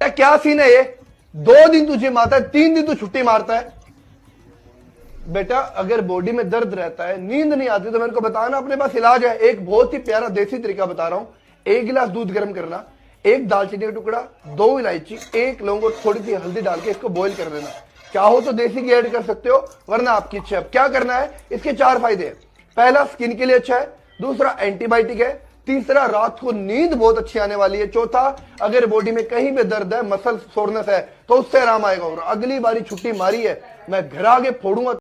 क्या सीन है ये? 2 दिन तू जिम आता है, 3 दिन तू छुट्टी मारता है। बेटा अगर बॉडी में दर्द रहता है, नींद नहीं आती, तो मेरे को बताना, अपने पास इलाज है। एक बहुत ही प्यारा देसी तरीका बता रहा हूं। 1 गिलास दूध गर्म करना, 1 दालचीनी का टुकड़ा, 2 इलायची, 1 लौंग और थोड़ी सी हल्दी डाल के इसको बॉईल कर देना। चाहो तो देसी घी ऐड कर सकते हो, वरना आपकी इच्छा। अब क्या करना है, इसके 4 फायदे हैं। पहला, स्किन के लिए अच्छा है। दूसरा, एंटीबायोटिक है। तीसरा, रात को नींद बहुत अच्छी आने वाली है। चौथा, अगर बॉडी में कहीं भी दर्द है, मसल सोरनेस है, तो उससे आराम आएगा। और अगली बारी छुट्टी मारी है, मैं घर आके फोड़ूंगा।